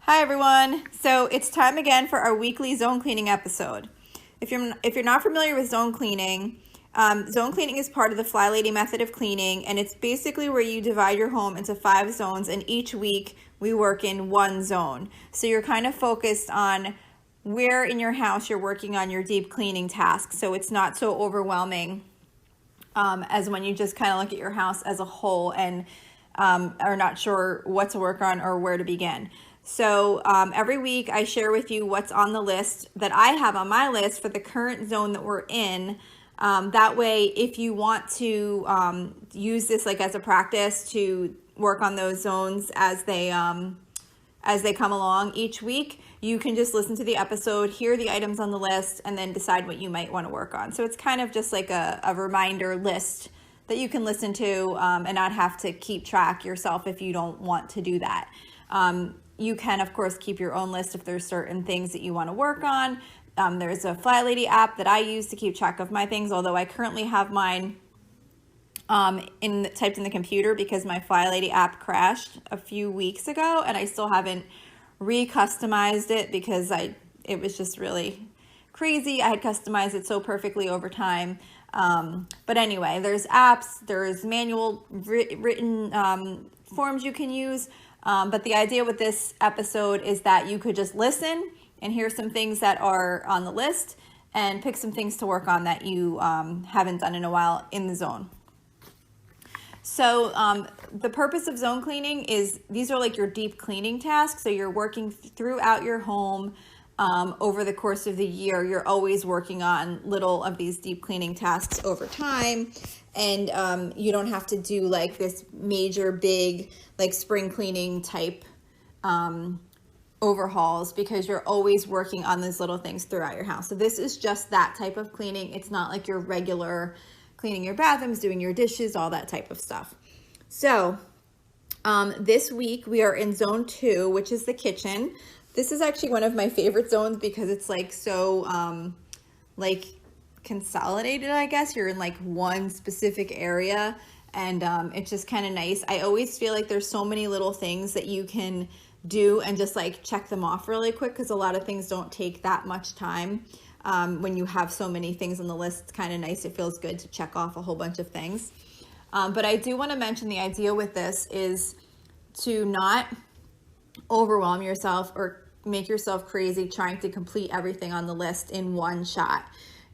Hi everyone. So it's time again for our weekly zone cleaning episode. If you're not familiar with zone cleaning is part of the Fly Lady method of cleaning, and it's basically where you divide your home into 5 zones, and each week we work in one zone. So you're kind of focused on where in your house you're working on your deep cleaning tasks, so it's not so overwhelming as when you just kind of look at your house as a whole and are not sure what to work on or where to begin. So every week I share with you what's on the list that I have on my list for the current zone that we're in. That way, if you want to use this like as a practice to work on those zones as they come along each week, you can just listen to the episode, hear the items on the list, and then decide what you might want to work on. So it's kind of just like a reminder list that you can listen to and not have to keep track yourself if you don't want to do that. You can, of course, keep your own list if there's certain things that you want to work on. There's a Fly Lady app that I use to keep track of my things, although I currently have mine typed in the computer because my Fly Lady app crashed a few weeks ago, and I still haven't re-customized it because it was just really crazy. I had customized it so perfectly over time. But anyway, there's apps, there's manual written forms you can use. But the idea with this episode is that you could just listen and hear some things that are on the list and pick some things to work on that you haven't done in a while in the zone. So the purpose of zone cleaning is these are like your deep cleaning tasks. So you're working throughout your home over the course of the year. You're always working on little of these deep cleaning tasks over time. And you don't have to do like this major big like spring cleaning type overhauls because you're always working on these little things throughout your house. So this is just that type of cleaning. It's not like your regular cleaning your bathrooms, doing your dishes, all that type of stuff. So this week we are in zone 2, which is the kitchen. This is actually one of my favorite zones because it's like so like consolidated, I guess. You're in like one specific area, and it's just kind of nice. I always feel like there's so many little things that you can do and just like check them off really quick because a lot of things don't take that much time. When you have so many things on the list, it's kind of nice. It feels good to check off a whole bunch of things. But I do want to mention the idea with this is to not overwhelm yourself or make yourself crazy trying to complete everything on the list in one shot.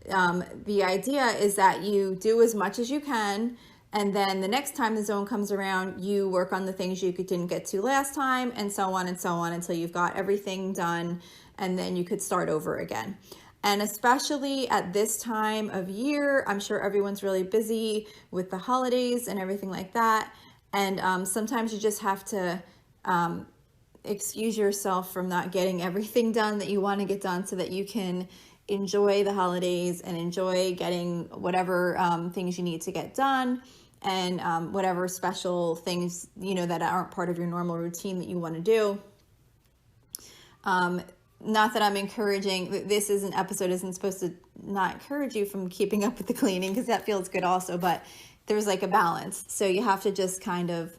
The idea is that you do as much as you can, and then the next time the zone comes around, you work on the things you didn't get to last time, and so on until you've got everything done, and then you could start over again. And especially at this time of year, I'm sure everyone's really busy with the holidays and everything like that, and sometimes you just have to excuse yourself from not getting everything done that you want to get done so that you can enjoy the holidays and enjoy getting whatever things you need to get done and whatever special things, that aren't part of your normal routine that you want to do. Not that I'm encouraging, this is an episode isn't supposed to not encourage you from keeping up with the cleaning because that feels good also, but there's like a balance. So you have to just kind of,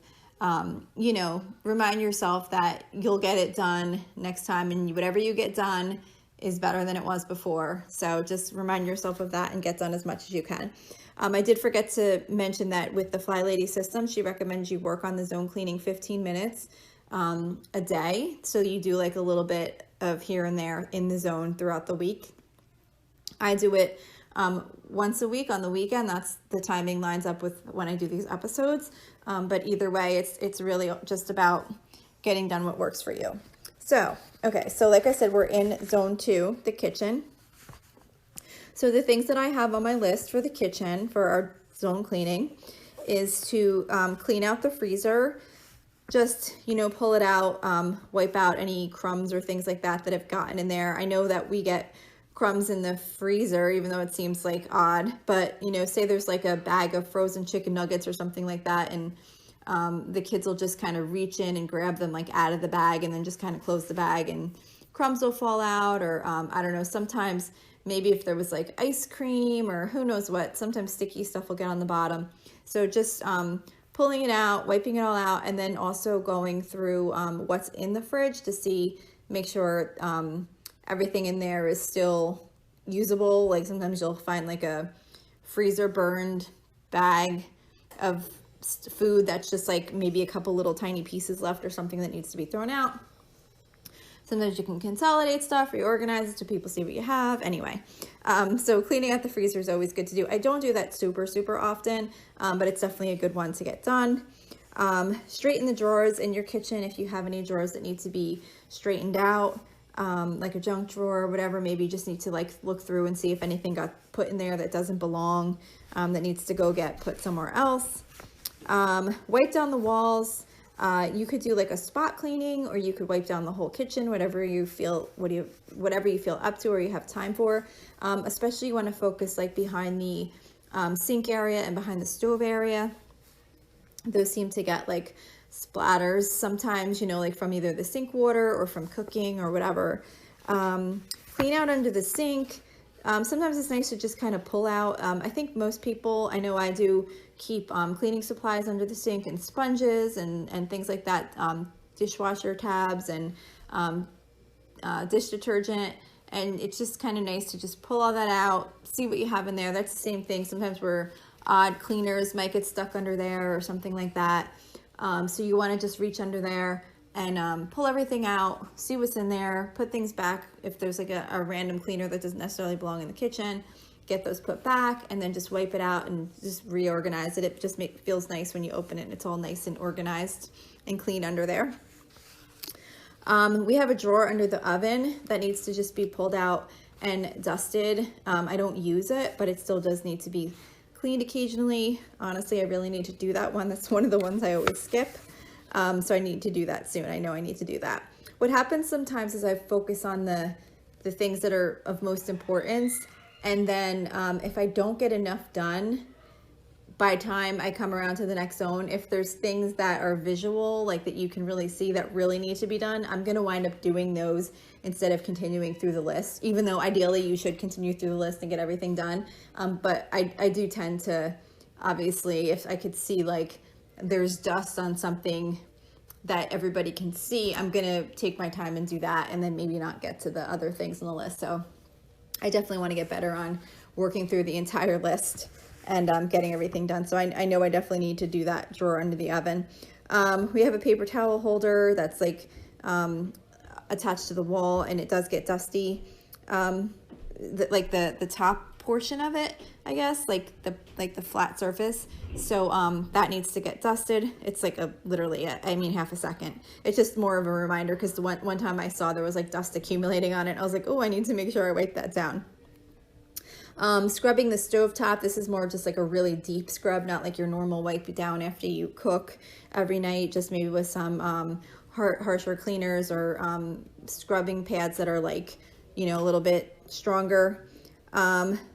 remind yourself that you'll get it done next time, and whatever you get done is better than it was before. So just remind yourself of that and get done as much as you can. I did forget to mention that with the Fly Lady system, she recommends you work on the zone cleaning 15 minutes a day. So you do like a little bit of here and there in the zone throughout the week. I do it once a week on the weekend. That's the timing lines up with when I do these episodes. But either way, it's really just about getting done what works for you. So, okay, so like I said, we're in zone 2, the kitchen. So the things that I have on my list for the kitchen for our zone cleaning is to clean out the freezer, just, pull it out, wipe out any crumbs or things like that have gotten in there. I know that we get crumbs in the freezer, even though it seems like odd, but say there's like a bag of frozen chicken nuggets or something like that, and the kids will just kind of reach in and grab them like out of the bag and then just kind of close the bag, and crumbs will fall out, or I don't know, sometimes maybe if there was like ice cream or who knows what, sometimes sticky stuff will get on the bottom. So just pull pulling it out, wiping it all out, and then also going through what's in the fridge to make sure everything in there is still usable. Like sometimes you'll find like a freezer burned bag of food that's just like maybe a couple little tiny pieces left or something that needs to be thrown out. Sometimes you can consolidate stuff, reorganize it so people see what you have. Anyway, so cleaning out the freezer is always good to do. I don't do that super often, but it's definitely a good one to get done. Straighten the drawers in your kitchen if you have any drawers that need to be straightened out, like a junk drawer or whatever. Maybe you just need to like look through and see if anything got put in there that doesn't belong, that needs to go get put somewhere else. Wipe down the walls. You could do like a spot cleaning, or you could wipe down the whole kitchen, whatever you feel up to or you have time for. Especially you want to focus like behind the sink area and behind the stove area. Those seem to get like splatters sometimes, you know, like from either the sink water or from cooking or whatever. Clean out under the sink. Sometimes it's nice to just kind of pull out. I think most people, I know I do, keep cleaning supplies under the sink and sponges and things like that, dishwasher tabs and dish detergent. And it's just kind of nice to just pull all that out, see what you have in there. That's the same thing. Sometimes where odd cleaners might get stuck under there or something like that. So you want to just reach under there and pull everything out, see what's in there, put things back. If there's like a random cleaner that doesn't necessarily belong in the kitchen, get those put back, and then just wipe it out and just reorganize it. It just feels nice when you open it and it's all nice and organized and clean under there. We have a drawer under the oven that needs to just be pulled out and dusted. I don't use it, but it still does need to be cleaned occasionally. Honestly, I really need to do that one. That's one of the ones I always skip. So I need to do that soon. I know I need to do that. What happens sometimes is I focus on the things that are of most importance. And then if I don't get enough done by time I come around to the next zone, if there's things that are visual, like that you can really see that really need to be done, I'm going to wind up doing those instead of continuing through the list, even though ideally you should continue through the list and get everything done. But I do tend to, obviously, if I could see like there's dust on something that everybody can see, I'm going to take my time and do that and then maybe not get to the other things on the list. So I definitely want to get better on working through the entire list and getting everything done. So I know I definitely need to do that drawer under the oven. We have a paper towel holder that's like attached to the wall, and it does get dusty. Like the top portion of it, I guess, like the flat surface. So that needs to get dusted. It's like literally half a second. It's just more of a reminder, because the one time I saw there was like dust accumulating on it. I was like, oh, I need to make sure I wipe that down. Scrubbing the stovetop. This is more just like a really deep scrub, not like your normal wipe down after you cook every night, just maybe with some harsher cleaners or scrubbing pads that are like, you know, a little bit stronger.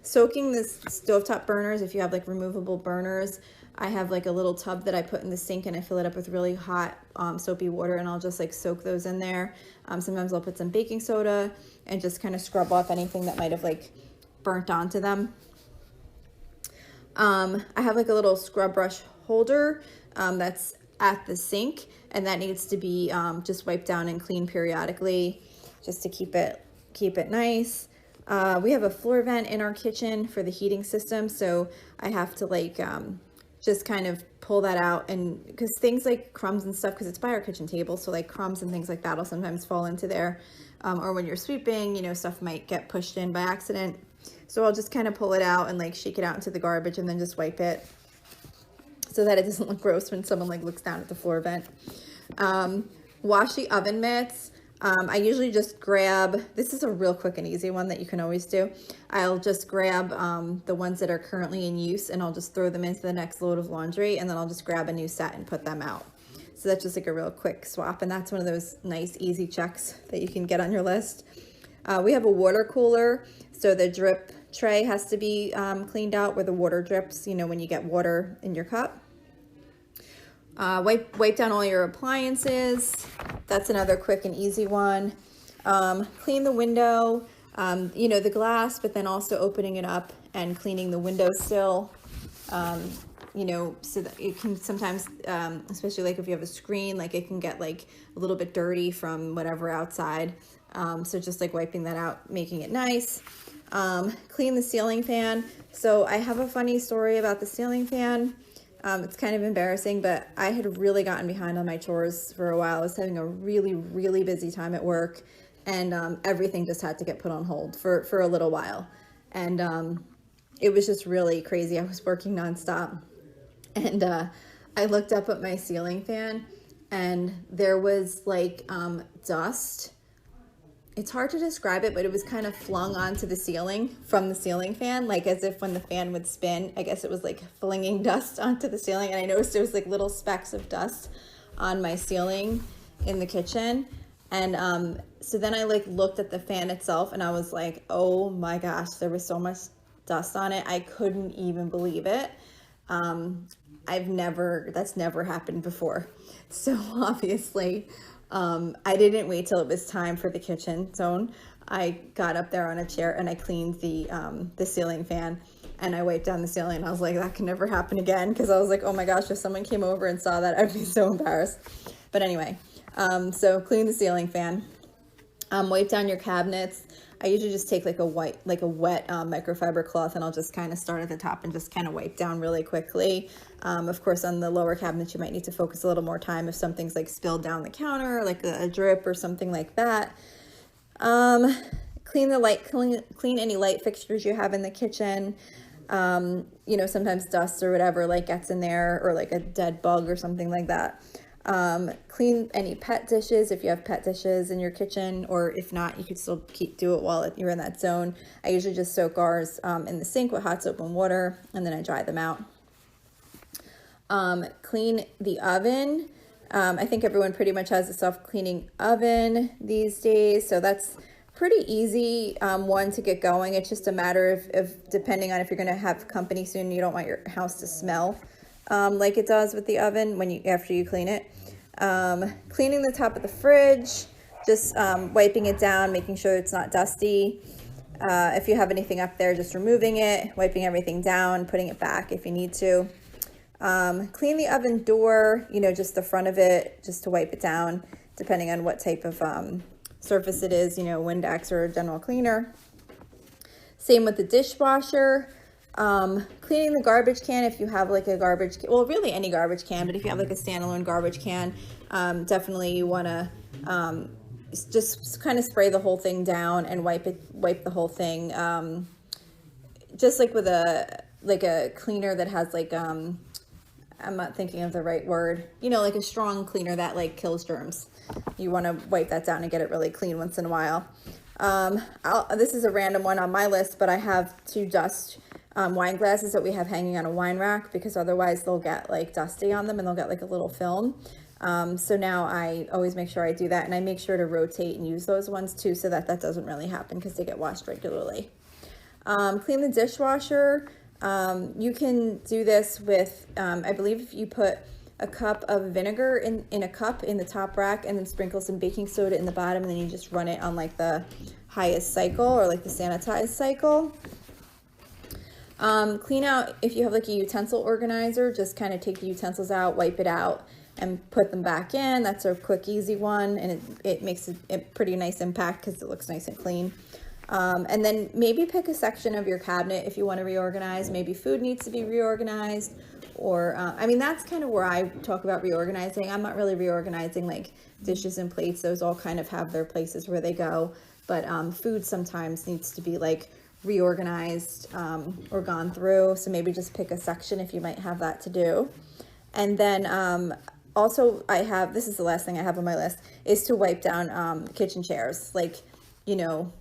Soaking the stovetop burners. If you have like removable burners, I have like a little tub that I put in the sink, and I fill it up with really hot soapy water, and I'll just like soak those in there. Sometimes I'll put some baking soda and just kind of scrub off anything that might have like burnt onto them. I have like a little scrub brush holder that's at the sink, and that needs to be just wiped down and cleaned periodically, just to keep it nice. We have a floor vent in our kitchen for the heating system, so I have to like just kind of pull that out, and because things like crumbs and stuff, because it's by our kitchen table, so like crumbs and things like that will sometimes fall into there, or when you're sweeping, you know, stuff might get pushed in by accident. So I'll just kind of pull it out and like shake it out into the garbage, and then just wipe it so that it doesn't look gross when someone like looks down at the floor vent. Wash the oven mitts. I usually just grab, this is a real quick and easy one that you can always do. I'll just grab the ones that are currently in use, and I'll just throw them into the next load of laundry, and then I'll just grab a new set and put them out. So that's just like a real quick swap, and that's one of those nice easy checks that you can get on your list. We have a water cooler, so the drip tray has to be cleaned out where the water drips, you know, when you get water in your cup. Wipe down all your appliances. That's another quick and easy one. Clean the window, you know, the glass, but then also opening it up and cleaning the windowsill. so that it can sometimes, especially like if you have a screen, like it can get like a little bit dirty from whatever outside. So just like wiping that out, making it nice. Clean the ceiling fan. So I have a funny story about the ceiling fan. It's kind of embarrassing, but I had really gotten behind on my chores for a while. I was having a really, really busy time at work, and everything just had to get put on hold for a little while. And it was just really crazy. I was working nonstop, and I looked up at my ceiling fan, and there was like dust. It's hard to describe it, but it was kind of flung onto the ceiling from the ceiling fan, like as if when the fan would spin, I guess it was like flinging dust onto the ceiling. And I noticed there was like little specks of dust on my ceiling in the kitchen. And so then I like looked at the fan itself, and I was like, oh my gosh, there was so much dust on it. I couldn't even believe it. That's never happened before. So obviously, I didn't wait till it was time for the kitchen zone. I got up there on a chair and I cleaned the ceiling fan, and I wiped down the ceiling, and I was like, that can never happen again. Cause I was like, oh my gosh, if someone came over and saw that, I'd be so embarrassed. But anyway, so clean the ceiling fan, wipe down your cabinets. I usually just take like a wet microfiber cloth, and I'll just kind of start at the top and just kind of wipe down really quickly. Of course, on the lower cabinets, you might need to focus a little more time if something's like spilled down the counter, like a drip or something like that. Clean any light fixtures you have in the kitchen. Sometimes dust or whatever like gets in there, or like a dead bug or something like that. Clean any pet dishes if you have pet dishes in your kitchen, or if not, you could still do it while you're in that zone. I usually just soak ours in the sink with hot soap and water, and then I dry them out. Clean the oven. I think everyone pretty much has a self-cleaning oven these days, so that's pretty easy one to get going. It's just a matter of depending on if you're going to have company soon, you don't want your house to smell like it does with the oven after you clean it. Cleaning the top of the fridge, just wiping it down, making sure it's not dusty. If you have anything up there, just removing it, wiping everything down, putting it back if you need to. Clean the oven door, just the front of it, just to wipe it down, depending on what type of surface it is, Windex or a general cleaner. Same with the dishwasher. Cleaning the garbage can if you have like a garbage can, well, really any garbage can, but if you have like a standalone garbage can, definitely you want to just kind of spray the whole thing down and wipe the whole thing, just like with a cleaner that has like I'm not thinking of the right word, like a strong cleaner that like kills germs. You want to wipe that down and get it really clean once in a while. This is a random one on my list, but I have 2 dust wine glasses that we have hanging on a wine rack, because otherwise they'll get like dusty on them and they'll get like a little film. So now I always make sure I do that, and I make sure to rotate and use those ones too, so that doesn't really happen because they get washed regularly. Clean the dishwasher. You can do this with, I believe if you put a cup of vinegar in a cup in the top rack, and then sprinkle some baking soda in the bottom, and then you just run it on like the highest cycle, or like the sanitized cycle. Clean out, if you have like a utensil organizer, just kind of take the utensils out, wipe it out, and put them back in. That's a quick, easy one, and it makes a pretty nice impact because it looks nice and clean. And then maybe pick a section of your cabinet if you want to reorganize. Maybe food needs to be reorganized, or that's kind of where I talk about reorganizing. I'm not really reorganizing like dishes and plates. Those all kind of have their places where they go, but food sometimes needs to be like reorganized or gone through. So maybe just pick a section if you might have that to do. And then also this is the last thing I have on my list, is to wipe down kitchen chairs. Like,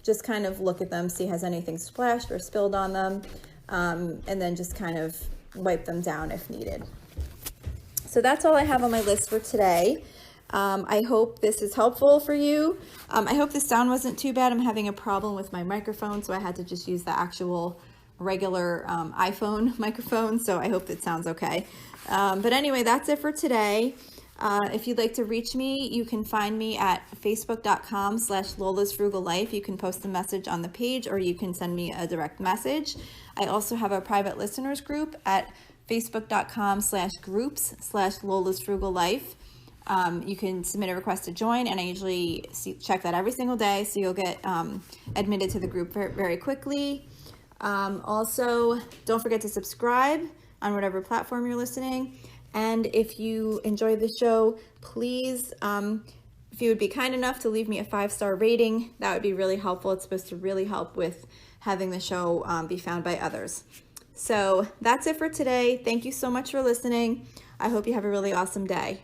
just kind of look at them, see has anything splashed or spilled on them, and then just kind of wipe them down if needed. So that's all I have on my list for today. I hope this is helpful for you. I hope the sound wasn't too bad. I'm having a problem with my microphone, so I had to just use the actual regular iPhone microphone, so I hope that sounds okay. But anyway, that's it for today. If you'd like to reach me, you can find me at facebook.com/Lola's Frugal Life. You can post a message on the page, or you can send me a direct message. I also have a private listeners group at facebook.com/groups/Lola's Frugal Life. You can submit a request to join, and I usually check that every single day, so you'll get admitted to the group very quickly. Also, don't forget to subscribe on whatever platform you're listening. And if you enjoyed the show, please, if you would be kind enough to leave me a 5-star rating, that would be really helpful. It's supposed to really help with having the show be found by others. So that's it for today. Thank you so much for listening. I hope you have a really awesome day.